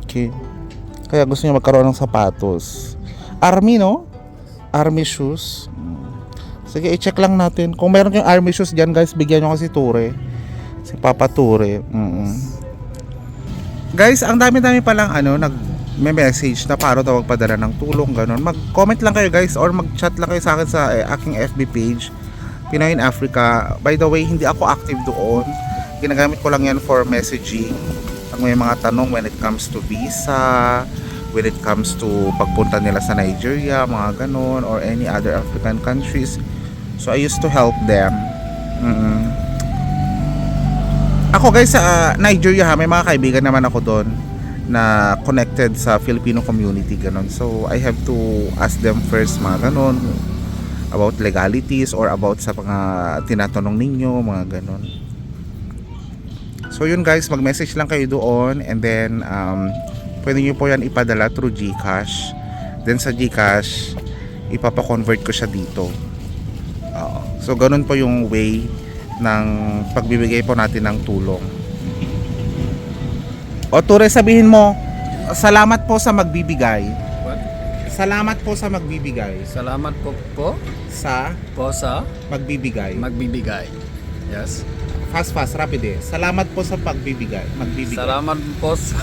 Speaker 1: Okay. Kaya gusto niya magkaroon ng sapatos. Army, no? Army shoes. Sige, i-check lang natin. Kung meron kayong army shoes dyan, guys, bigyan nyo kasi Ture. Si Papa Ture. Guys, ang dami-dami palang nag-message na para daw magpadala ng tulong, ganun. Mag-comment lang kayo, guys, or mag-chat lang kayo sa akin sa aking FB page, Pinoy in Africa. By the way, hindi ako active doon. Ginagamit ko lang yan for messaging. Pag may mga tanong when it comes to visa, when it comes to pagpunta nila sa Nigeria, mga ganun, or any other African countries. So I used to help them. Ako guys sa Nigeria may mga kaibigan naman ako doon na connected sa Filipino community, ganun. So I have to ask them first mga ganun about legalities or about sa mga tinatanong ninyo, mga ganun. So yun guys, mag-message lang kayo doon, and then pwede nyo po yan ipadala through GCash. Then sa GCash ipapa-convert ko siya dito. So ganun po yung way ng pagbibigay po natin ng tulong. O Ture, sabihin mo, salamat po sa magbibigay.
Speaker 2: What?
Speaker 1: Salamat po sa magbibigay.
Speaker 2: Salamat po
Speaker 1: Sa
Speaker 2: sa
Speaker 1: magbibigay.
Speaker 2: magbibigay. Yes.
Speaker 1: Fast, rapid eh. Salamat po sa pagbibigay. Magbibigay.
Speaker 2: Salamat po sa...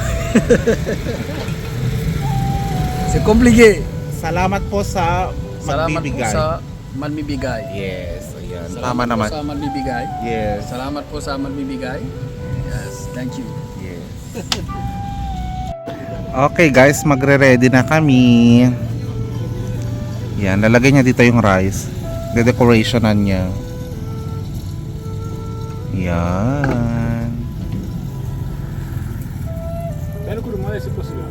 Speaker 2: C'est compliqué.
Speaker 1: Salamat po sa
Speaker 2: Salamat po
Speaker 1: magbibigay.
Speaker 2: sa magbibigay.
Speaker 1: Yes, ayan.
Speaker 2: Salamat
Speaker 1: Tama naman.
Speaker 2: po sa magbibigay.
Speaker 1: Yes.
Speaker 2: Salamat po sa magbibigay. Yes, thank you.
Speaker 1: Yes. Okay guys, magre-ready na kami. Yan, lalagay niya dito yung rice. De-decorationan niya. Yan.
Speaker 3: Quero que o mais se possível.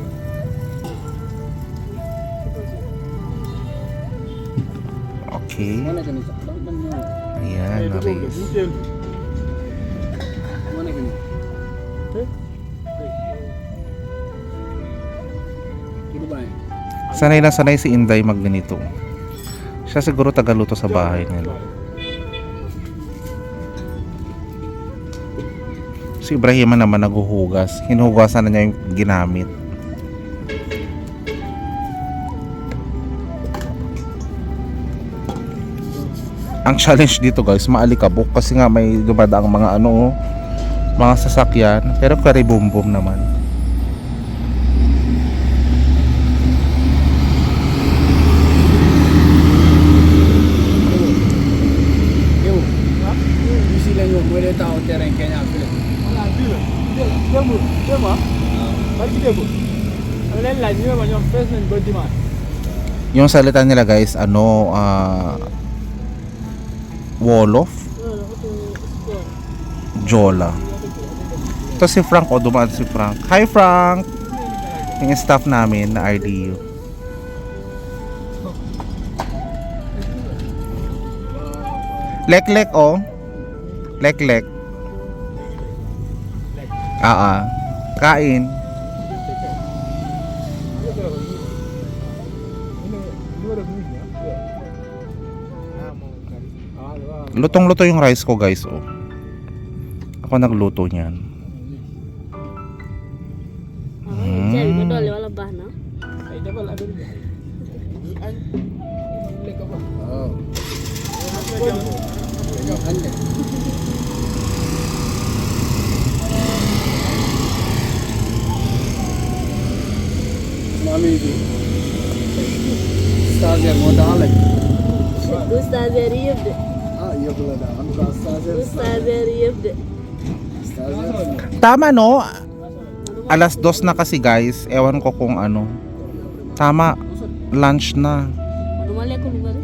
Speaker 1: Okay.
Speaker 3: Mana kan itu?
Speaker 1: Ayan, na-raise.
Speaker 3: Mana kan? Tudo bem.
Speaker 1: Sanay na sanay si Inday magganito. Siya siguro tagaluto sa bahay nila. Si Ibrahima naman naghuhugas. Hinuhugasan na niya yung ginamit. Ang challenge dito guys, maalikabok kasi nga may dumadaang mga mga sasakyan, pero kari boom boom naman.
Speaker 3: Eu. Di sini yang boleh tahu tereng Kenya filem. Mana filem? Dia mah. Bagi dia bu. Ada lain ni macam face and body man.
Speaker 1: Yung salita nila guys, Wolof, Jola. Ito si Frank, dumaan si Frank. Hi Frank! Yung staff namin na RDU. Lek-lek Lek-lek. Kain. Lutong-luto yung rice ko guys. Ako nagluto niyan.
Speaker 4: Jadi betul ya lebah no.
Speaker 3: Ay double ada ni. Lek apa? Oh. Anda. Mami ini. Stazer modal lagi.
Speaker 4: Ustaz Arif de.
Speaker 3: Iya pula dah. Anu stazer.
Speaker 4: Ustaz Arif de.
Speaker 3: Stazer.
Speaker 1: Tama no? Alas 2 na kasi guys. Ewan ko kung ano. Tama. Lunch na.
Speaker 4: Rumah aku luar.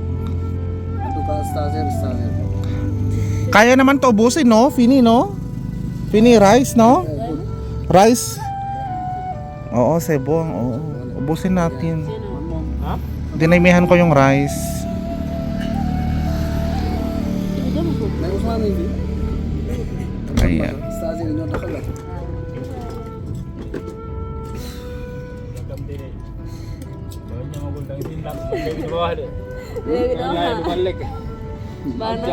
Speaker 3: Anu stazer.
Speaker 1: Kaya naman to ubusin no? Fini no? Fini rice no? Rice. Oo, sebong. Oo. Ubusin natin.
Speaker 3: Ha?
Speaker 1: Dinaymihan ko yung rice.
Speaker 3: Naik Usman ini.
Speaker 1: Ayan.
Speaker 3: Stazer ini dah kalah.
Speaker 4: Bana.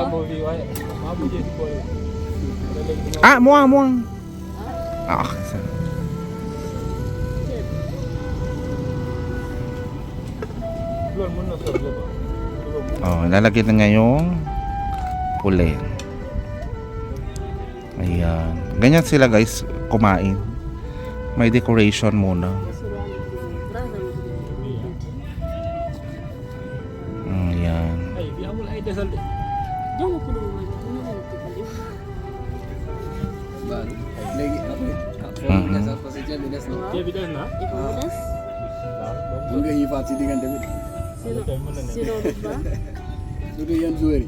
Speaker 1: Ah, muang. Ah, okay.
Speaker 3: Belum mana sahaja ba?
Speaker 1: Oh, lalagyan na ngayong puli. Ayan. Ganyan sila guys kumain. May decoration muna. Ayan.
Speaker 3: Ay, dia mula ada salde.
Speaker 4: Jangan aku dulu lagi. Ini kan kali.
Speaker 2: Baru. Lagi apa?
Speaker 1: Mhm.
Speaker 2: Dasar pasal bidas no.
Speaker 3: Dia bidas na.
Speaker 4: Ikaw udas.
Speaker 2: Enggak ifat dengan David.
Speaker 4: Sino? Sino ba?
Speaker 2: Sudah yang Zuhri.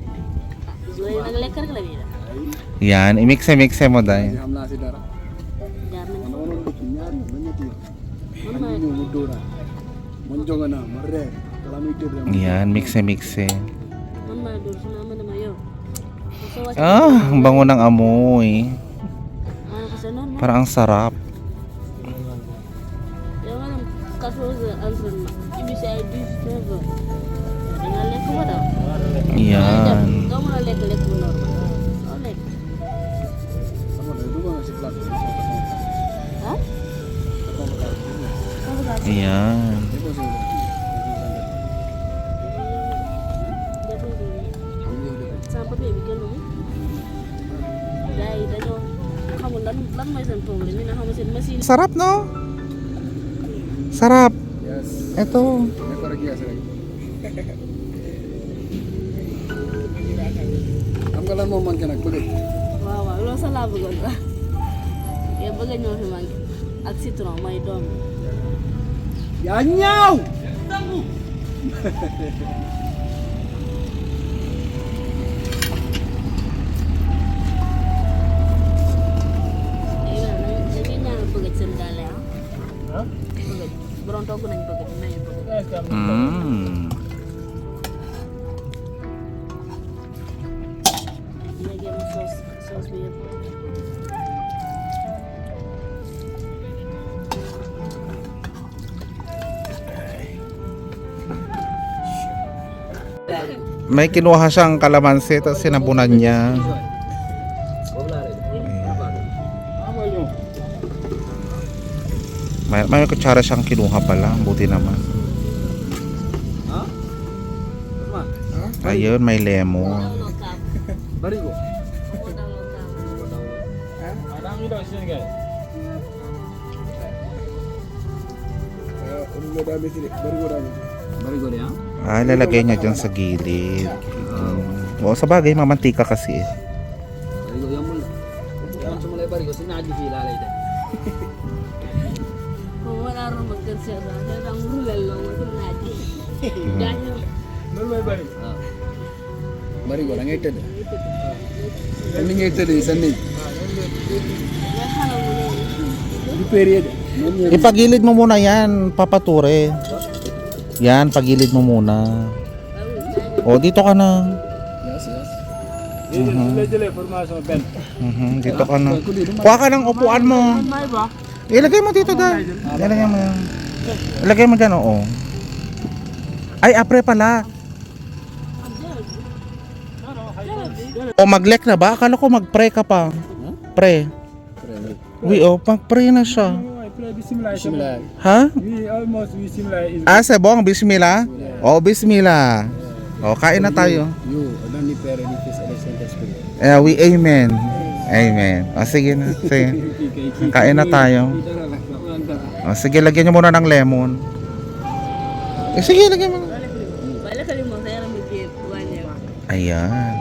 Speaker 4: Zuhri naglekar ka lagi.
Speaker 1: Yan, i-mixe mo dahil.
Speaker 2: Hamla sidara.
Speaker 4: Jangan.
Speaker 2: Orang kinyar banyak tu.
Speaker 4: Mama.
Speaker 2: Ini mudura. Monjongana marre. Kalau itu dia.
Speaker 1: Yan, mixe.
Speaker 4: Mama dur sama nama yo.
Speaker 1: Ah, ang bango ng amoy.
Speaker 4: Ano kasi noon?
Speaker 1: Parang ang sarap.
Speaker 4: Yung ano, kaso sa answer na. Ibig sa ID never. Tinggal lek ko ba daw?
Speaker 1: Yan.
Speaker 4: Ikaw mo na lek mo normal. Oh, lek.
Speaker 2: Sama dah dua nasi plat.
Speaker 4: Ha? Ano ba?
Speaker 1: Ayan.
Speaker 4: Sampai bibigyan mo. Dahil ano, kamu lang may isang problem. Hindi na kamu masin.
Speaker 1: Sarap, no? Sarap.
Speaker 2: Yes.
Speaker 1: Ito.
Speaker 2: Ekor lagi ya lagi. Amgalan mo man kanak kulit.
Speaker 4: Wow, lo salah bagon lah. Ya baga nyo himang. Aksi tu may dom.
Speaker 2: Yanyaw.
Speaker 4: Ayun, nangyay niya ang bagat sandali ah.
Speaker 3: Ha?
Speaker 4: Bagat. Berontok ko na yung bagat. Na yung bagat.
Speaker 3: Eh, kami.
Speaker 4: Ilagyan mo sauce mo yun.
Speaker 1: May kinuha siyang kalamansi tapos sinabunan niya.
Speaker 3: Apa yo?
Speaker 1: May kutsara siyang kinuha pala. Buti naman.
Speaker 2: Ha? Ma.
Speaker 1: Ayun, may lemon.
Speaker 2: Barigo.
Speaker 3: Ada mi daw siya guys.
Speaker 2: Ulo dami sini. Barigo dami. Barigo ya.
Speaker 1: Ah, lalagay niya dyan sa gilid. Oo, sa bagay, mamantika kasi eh.
Speaker 2: Barigo yang mula. Yang semula barigo sinaji sila lain.
Speaker 4: Kung wala rin magkansya sa akin, ang mulal lang ako natin. Dahil,
Speaker 3: Nulmay bari.
Speaker 2: Barigo lang ito. Ending ito di Sunday.
Speaker 4: nakala mo na yun.
Speaker 2: Di period.
Speaker 1: Ipagilid mo muna yan, papature. Yan, pagilid mo muna. O, dito ka na.
Speaker 2: Yes, yes.
Speaker 3: Jele formation ben.
Speaker 1: Dito ka na. Kuha ka ng upuan mo.
Speaker 3: May ba?
Speaker 1: Ilagay mo dito dahil. Ilagay mo yan. Ilagay mo dyan, oo. Ay, apre pala. O, mag-lek na ba? Akala ko mag-pray ka pa. Pray. Uy, o, pag-pray na siya.
Speaker 2: Bismillah.
Speaker 1: Ha?
Speaker 3: We almost we similar is
Speaker 1: Ah, sebong, bismillah. O, bismillah. O, kain na tayo.
Speaker 2: You, dan ni pere ni fis ada center spirit.
Speaker 1: We amen. Amen. O, sige na. Sige. Kain na tayo. O, sige, lagyan nyo muna ng lemon. Sige, lagyan mo.
Speaker 4: Bala ka rin mo, saya lang mag-buwan niya.
Speaker 1: Ayan.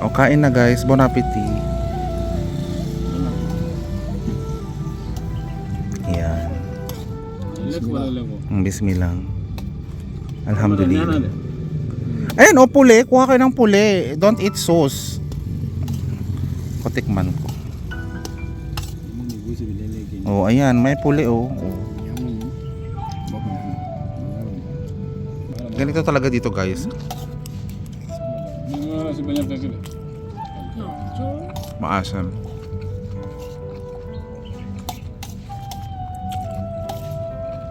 Speaker 1: O, kain na guys. Bon appetit. Ayan. Bismillah. Alhamdulillah. Ayan, o, puli. Kuha kayo ng puli. Don't eat sauce. Kutikman ko. Oh, ayan. May puli, oh. Ganito talaga dito, guys.
Speaker 3: sebanyak itu.
Speaker 1: Maasam.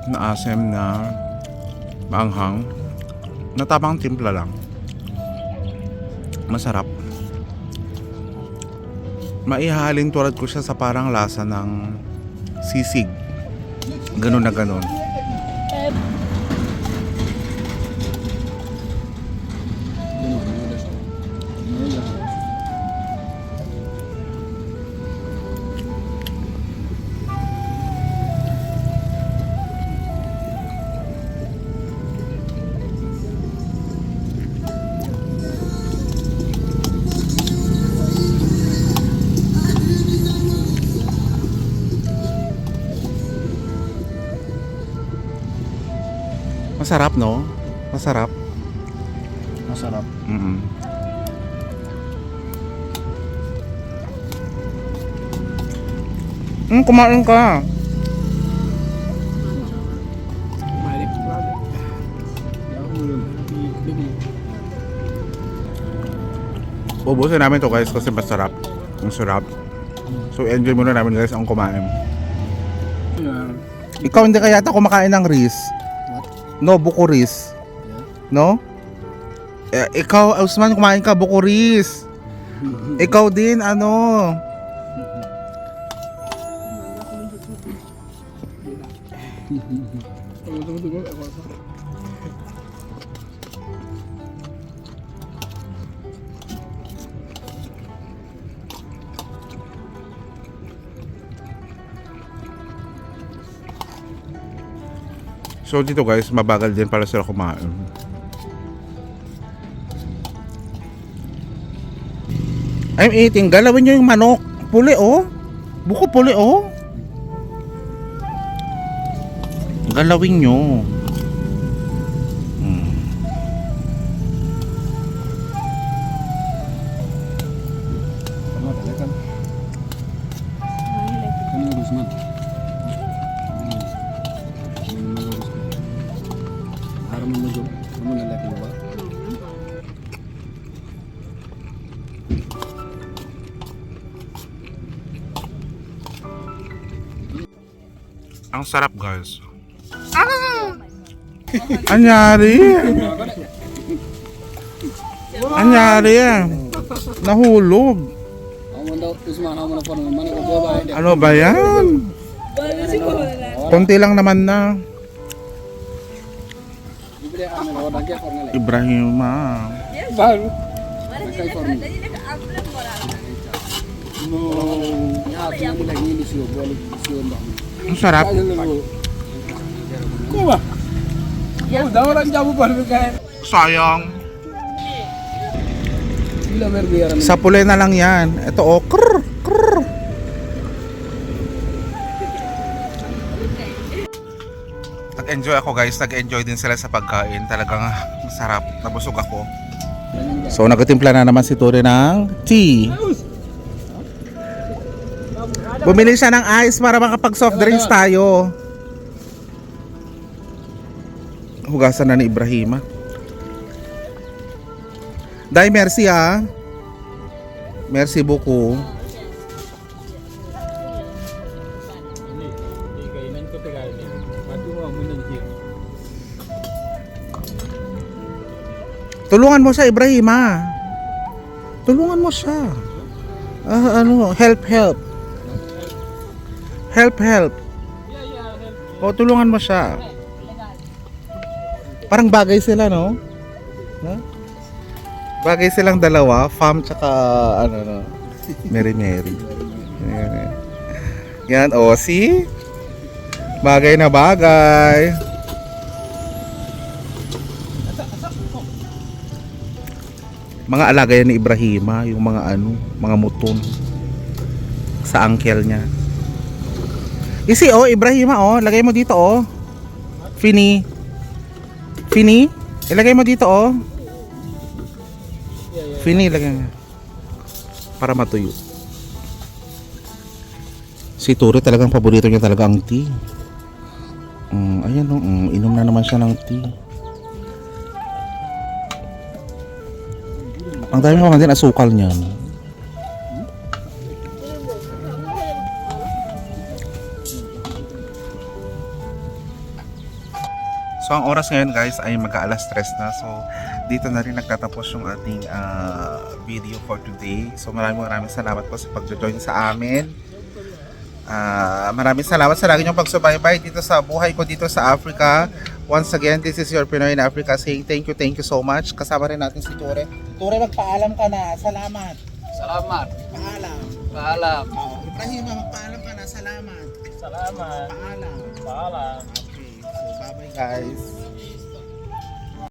Speaker 1: Naasam na maanghang. Natabang timpla lang. Masarap. Maihahalin tulad ko siya sa parang lasa ng sisig. Ganun na ganun. Masarap, no? Masarap.
Speaker 3: Masarap.
Speaker 1: Kumain ka.
Speaker 3: Balik.
Speaker 1: Ubusin namin to guys kasi masarap. Ang sarap. So enjoy muna namin guys ang kumain. Ikaw hindi kaya yata kumakain ng ris? No, buko ris. No? Ikaw, Usman, kumain ka buko ris. Ikaw din, ano?
Speaker 3: Tunggu.
Speaker 1: So dito guys, mabagal din pala sila kumain. I'm eating. Galawin nyo yung manok. Puli oh. Buko puli oh. Galawin nyo. Ang sarap guys. Anyari? Anyari? Nahulog. Ano ba yan? Konti lang naman na. Ibrahima.
Speaker 3: Baru.
Speaker 1: Ang sarap.
Speaker 3: Kuha. Daw orang jabu baru kayak.
Speaker 1: Sayang.
Speaker 3: Gila berbiara.
Speaker 1: Sa puli na lang yan. Ito oh. Krr, krr. Nag-enjoy ako guys. Nag-enjoy din sila sa pagkain. Talagang masarap. Nabusog ako. So nagtimpla na naman si Tori ng tea. Bumili siya ng ice para makapag soft drinks tayo. Hugasan na ni Ibrahima. Dai, merci ah. Merci beaucoup. Tulungan mo siya, Ibrahima. Tulungan mo siya. Help. Help. O, tulungan mo siya. Parang bagay sila, no? Huh? Bagay silang dalawa, Fam tsaka Mary. Yan, o, see? Bagay na bagay. Mga alaga yan ni Ibrahima, yung mga mga muton sa uncle niya. Isi oh, Ibrahima oh, lagay mo dito oh. Fini, ilagay mo dito oh. Fini, lagay mo. Para matuyo. Si Turi talagang paborito niya talaga ang tea. Ayan oh, inom na naman siya ng tea. Ang dami naman din asukal niyan. So ang oras ngayon guys ay mag-aalas 3 na. So dito na rin nagtatapos yung ating video for today. So maraming salamat po sa pag-join sa amin. Maraming salamat sa lagi niyong pagsubaybay dito sa buhay ko dito sa Africa. Once again, this is your Pinoy in Africa saying thank you so much. Kasama rin natin si Ture. Ture, magpaalam ka na. Salamat.
Speaker 2: Salamat.
Speaker 1: Paalam.
Speaker 2: Paalam.
Speaker 1: Ibrahim, magpaalam ka na. Salamat.
Speaker 3: Salamat.
Speaker 1: Paalam.
Speaker 3: Paalam.
Speaker 1: Okay, so bye-bye guys.